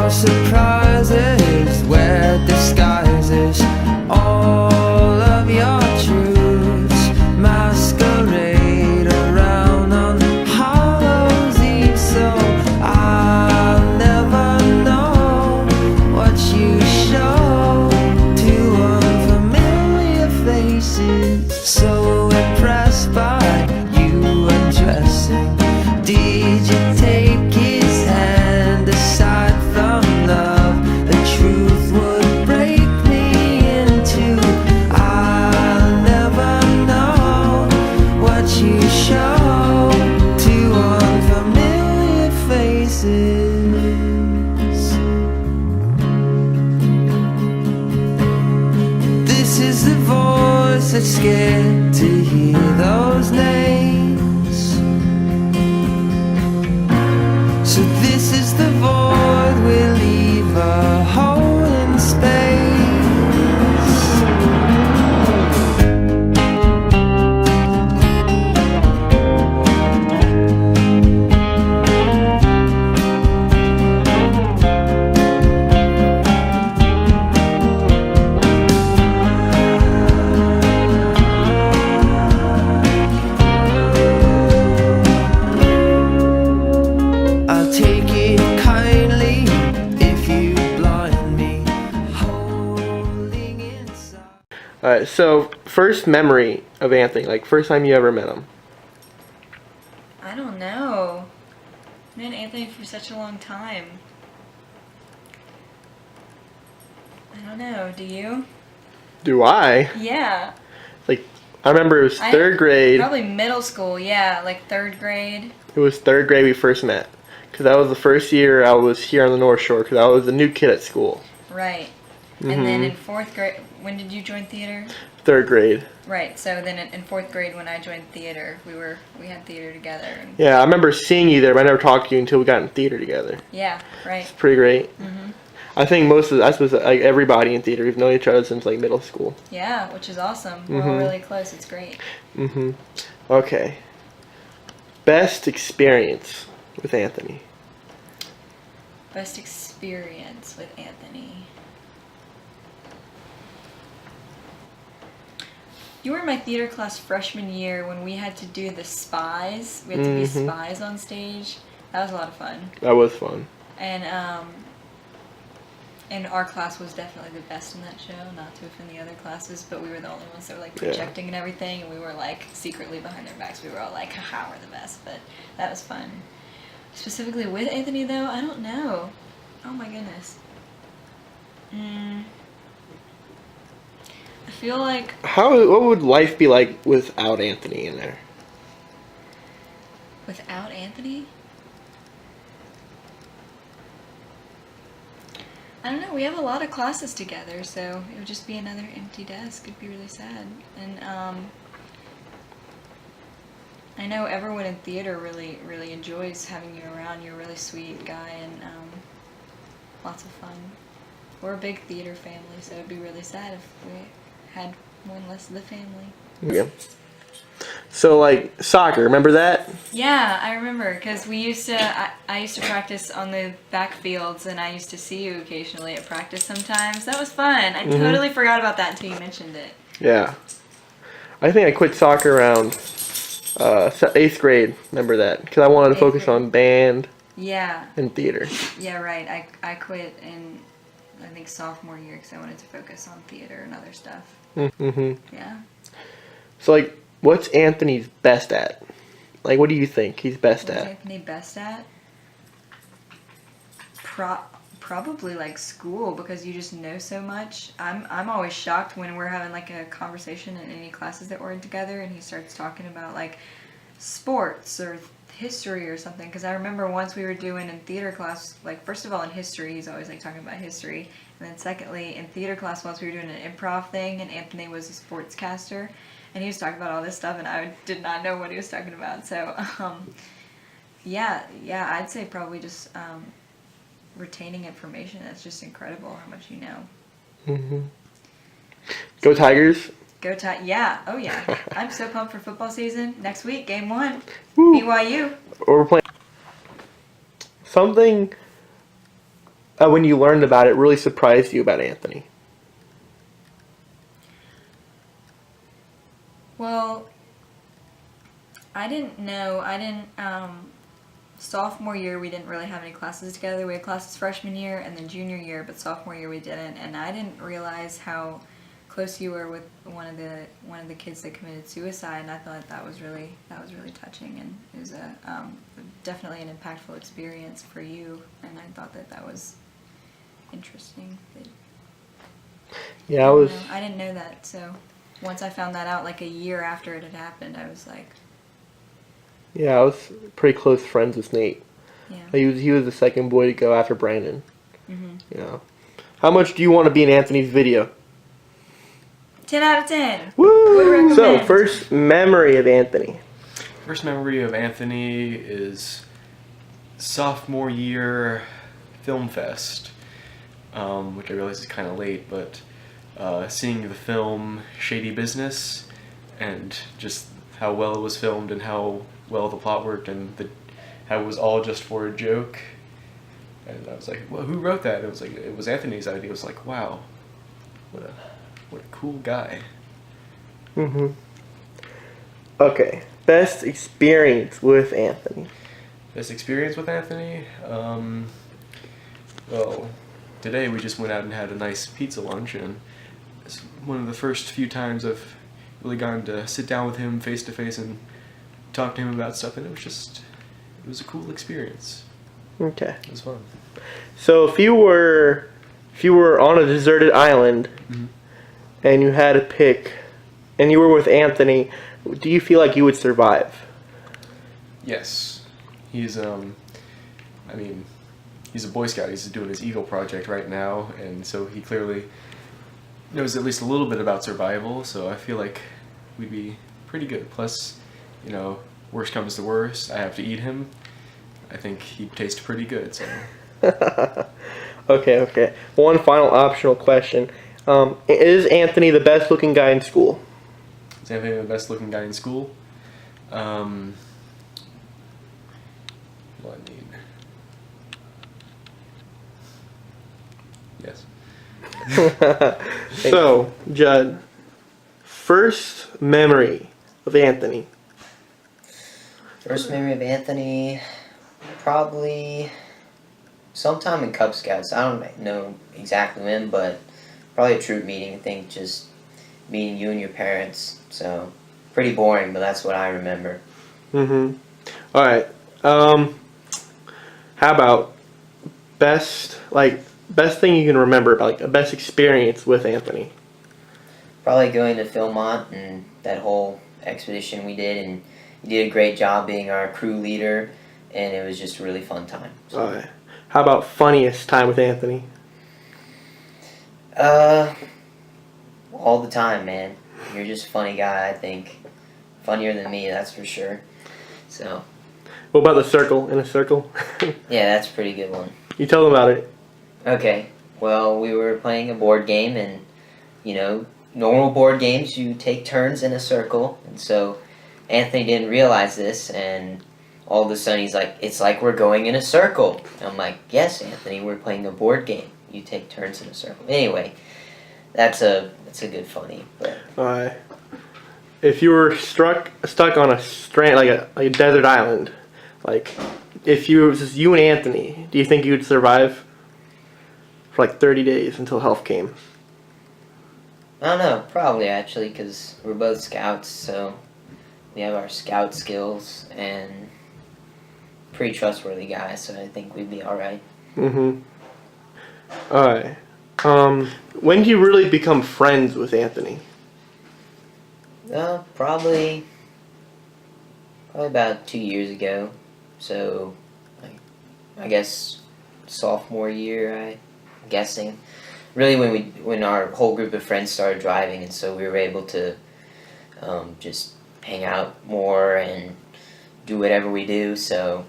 all surprises, wear disguises, all of your truths masquerade around on Hallows Eve. So I'll never know what you show to unfamiliar faces. So impressed by you undressing, did you take his hand? Aside from love, the truth would break me in two. I'll never know what you show to unfamiliar faces. This is the voice that's scared to hear those names. So this is the void we'll leave a hole in space. I'll take it kindly if you blind me, holding inside. Alright, so first memory of Anthony, like first time you ever met him. I don't know. I've known Anthony for such a long time. I don't know. Do you? Do I? Yeah. Like, I remember it was third grade. Probably middle school. Yeah, like third grade. It was third grade we first met. Because that was the first year I was here on the North Shore, because I was a new kid at school. Right. And then in fourth grade, when did you join theater? Third grade. Right. So then in fourth grade, when I joined theater, we had theater together. And Yeah, I remember seeing you there, but I never talked to you until we got in theater together. yeah. Right. It's pretty great. I think I suppose like everybody in theater, we've known each other since like middle school. Yeah, which is awesome. We're all really close. It's great. Okay. Best experience with Anthony. Best experience with Anthony. You were in my theater class freshman year when we had to do the spies. We had to be spies on stage. That was a lot of fun. That was fun. And our class was definitely the best in that show, not to offend the other classes, but we were the only ones that were like projecting and everything, and we were like secretly behind their backs. We were all like, haha, we're the best, but that was fun. Specifically with Anthony though, I don't know. Oh my goodness. I feel like What would life be like without Anthony in there? without Anthony? I don't know, we have a lot of classes together, so it would just be another empty desk. It'd be really sad. And I know everyone in theater really, really enjoys having you around. You're a really sweet guy and lots of fun. We're a big theater family, so it'd be really sad if we had one less of the family. Yeah. So like soccer, remember that? Yeah, I remember, because we used to, I used to practice on the backfields, and I used to see you occasionally at practice sometimes. That was fun. I totally forgot about that until you mentioned it. Yeah. I think I quit soccer around 8th grade, remember that? Because I wanted to focus on band and theater. Yeah, right. I quit in, I think, sophomore year because I wanted to focus on theater and other stuff. Yeah. So like, what's Anthony's best at? Like, what do you think he's best What's at? Anthony best at? Probably like school, because you just know so much. I'm always shocked when we're having like a conversation in any classes that we're in together, and he starts talking about like sports or history or something. Because I remember once we were doing in theater class, like first of all in history, he's always like talking about history, and then secondly in theater class once we were doing an improv thing, and Anthony was a sportscaster. And he was talking about all this stuff, and I did not know what he was talking about. So, yeah, I'd say probably just retaining information. That's just incredible how much you know. Go Tigers! Go yeah, oh yeah. I'm so pumped for football season. Next week, game 1, Woo. BYU. Or we're playing something when you learned about it, really surprised you about Anthony? Well, I didn't know. Sophomore year, we didn't really have any classes together. We had classes freshman year and then junior year, but sophomore year we didn't. And I didn't realize how close you were with one of the kids that committed suicide. And I thought that was really touching, and it was definitely an impactful experience for you. And I thought that was interesting. Yeah, I didn't know that, so once I found that out, like a year after it had happened, I was like. Yeah, I was pretty close friends with Nate. Yeah. He was the second boy to go after Brandon. Mm-hmm. You know, how much do you want to be in Anthony's video? 10 out of 10. Woo! So, first memory of Anthony. First memory of Anthony is sophomore year film fest, which I realize is kind of late, but seeing the film Shady Business and just how well it was filmed and how well the plot worked and how it was all just for a joke. And I was like, well, who wrote that? It was Anthony's idea. It was like, wow, what a cool guy. Mm-hmm. Okay, best experience with Anthony. Best experience with Anthony? Well, today we just went out and had a nice pizza lunch, and it's one of the first few times I've really gotten to sit down with him face to face and talk to him about stuff, and it was a cool experience. Okay. It was fun. So if you were on a deserted island, Mm-hmm. and you had to pick, and you were with Anthony, do you feel like you would survive? Yes. He's he's a Boy Scout. He's doing his Eagle project right now, and so he clearly knows at least a little bit about survival, so I feel like we'd be pretty good. Plus, worst comes to worst, I have to eat him. I think he'd taste pretty good, so. Okay. One final optional question. Is Anthony the best looking guy in school? Is Anthony the best looking guy in school? Yes. So, Judd, first memory of Anthony. First memory of Anthony, probably sometime in Cub Scouts. I don't know exactly when, but probably a troop meeting. I think just meeting you and your parents. So, pretty boring, but that's what I remember. Mm-hmm. All right. How about best thing you can remember about, a best experience with Anthony? Probably going to Philmont and that whole expedition we did, and you did a great job being our crew leader, and it was just a really fun time. So. All right. How about funniest time with Anthony? All the time, man. You're just a funny guy, I think. Funnier than me, that's for sure. So. What about the circle? In a circle? Yeah, that's a pretty good one. You tell them about it. Okay. Well, we were playing a board game, and, normal board games, you take turns in a circle, and so Anthony didn't realize this, and all of a sudden he's like, it's like we're going in a circle. I'm like, yes, Anthony, we're playing a board game. You take turns in a circle. Anyway, that's a good funny. But if you were stuck on a strand, like a desert island, if it was just you and Anthony, do you think you would survive for 30 days until help came? I don't know, probably actually, because we're both scouts, so we have our scout skills, and pretty trustworthy guy, so I think we'd be alright. Mm-hmm. Alright. When did you really become friends with Anthony? Probably about 2 years ago, so I guess sophomore year, I'm guessing. Really when our whole group of friends started driving, and so we were able to just hang out more and do whatever we do, so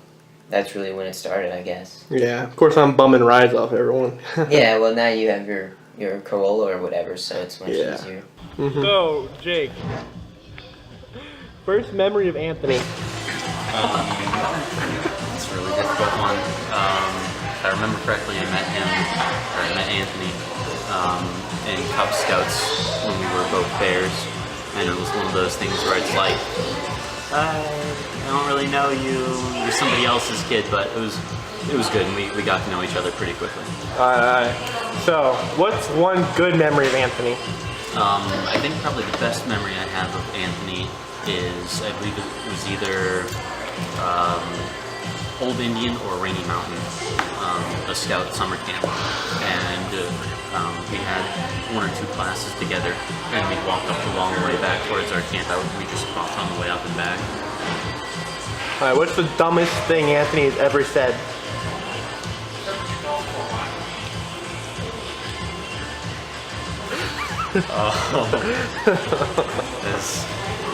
that's really when it started, I guess. Yeah, of course I'm bumming rides off everyone. Yeah, well now you have your Corolla or whatever, so it's much easier. Mm-hmm. So, Jake, first memory of Anthony. It's a really difficult one. If I remember correctly, met him, or I met Anthony in Cub Scouts when we were both bears, and it was one of those things where it's like, I don't really know you, you're somebody else's kid, but it was good, and we got to know each other pretty quickly. Alright. So, what's one good memory of Anthony? I think probably the best memory I have of Anthony is, I believe it was either Old Indian or Rainy Mountain, a scout summer camp, and we had 1 or 2 classes together, and we walked up the long way back towards our camp. We just walked on the way up and back. Alright, what's the dumbest thing Anthony has ever said? This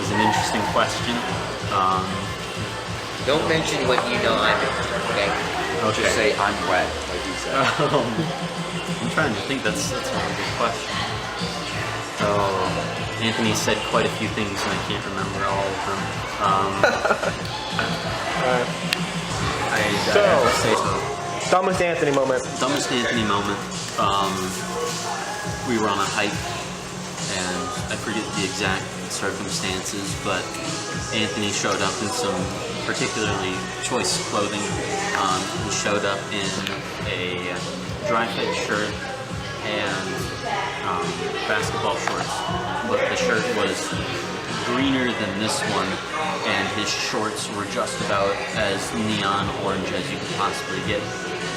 is an interesting question. Don't mention what you know I'm into, okay? Just say I'm wet, like you said. I'm trying to think. That's a really good question. So Anthony said quite a few things, and I can't remember all of them. So, I would say dumbest Anthony moment. dumbest Anthony moment. We were on a hike, and I forget the exact circumstances, but Anthony showed up in some particularly choice clothing. He showed up in a dry fit shirt and basketball shorts, but the shirt was greener than this one, and his shorts were just about as neon orange as you could possibly get,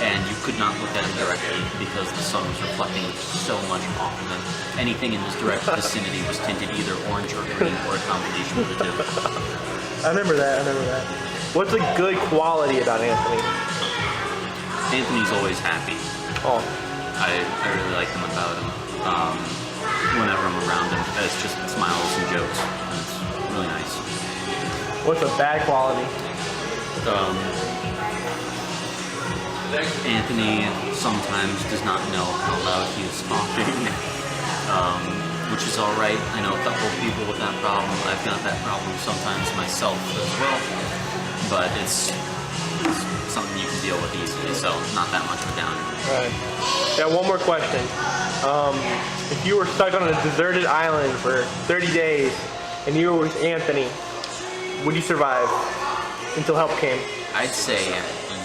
and you could not look at him directly because the sun was reflecting so much off of him. Anything in his direct vicinity was tinted either orange or green, or a combination of the two. I remember that. What's a good quality about Anthony? Anthony's always happy. Oh, I really like him about him. Whenever I'm around him, it's just smiles and jokes. It's really nice. what's a bad quality? Anthony sometimes does not know how loud he is talking, which is alright. I know a couple of people with that problem. I've got that problem sometimes myself as well, but it's something you can deal with easily, so not that much of a downer. Right. Yeah, one more question. If you were stuck on a deserted island for 30 days and you were with Anthony, would you survive until help came? I'd say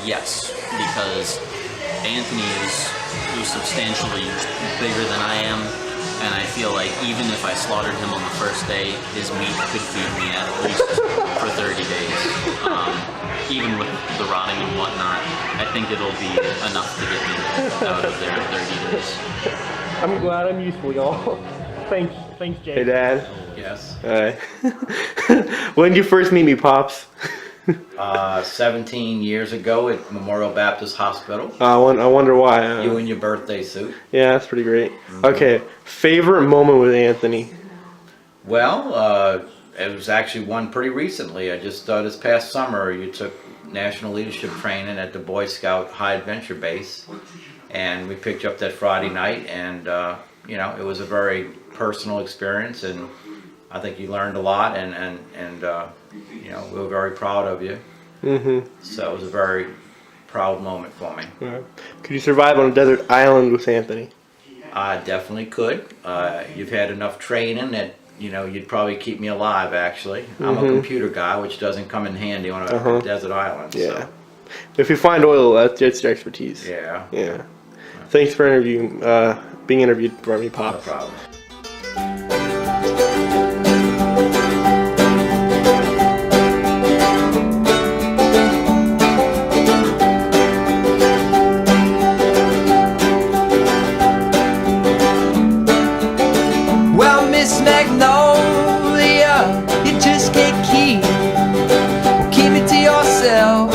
yes, because Anthony is substantially bigger than I am, and I feel like even if I slaughtered him on the first day, his meat could feed me at least for 30 days. Even with the rotting and whatnot, I think it'll be enough to get me out of there in 30 days. I'm glad I'm useful, y'all. Thanks, Jay. Hey, Dad. Yes. Alright. When did you first meet me, Pops? 17 years ago at Memorial Baptist Hospital. I wonder why. You in your birthday suit. Yeah, that's pretty great. Okay, favorite moment with Anthony? Well, it was actually one pretty recently. I just this past summer, you took national leadership training at the Boy Scout High Adventure Base, and we picked you up that Friday night, and you know, it was a very personal experience, and I think you learned a lot, and you know, we were very proud of you. So it was a very proud moment for me. Right. Could you survive on a desert island with Anthony? I definitely could. You've had enough training that, you know, you'd probably keep me alive, actually. I'm a computer guy, which doesn't come in handy on a desert island. Yeah. So. If you find oil, that's your expertise. Yeah. Yeah. Thanks for being interviewed for me, No Pops. problem. Well, Miss Magnolia, you just can't keep it to yourself.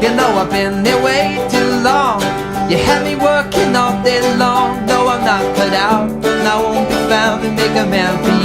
You know I've been there way too long. You had me working all day long. No, I'm not cut out, and I won't be found to make a man feel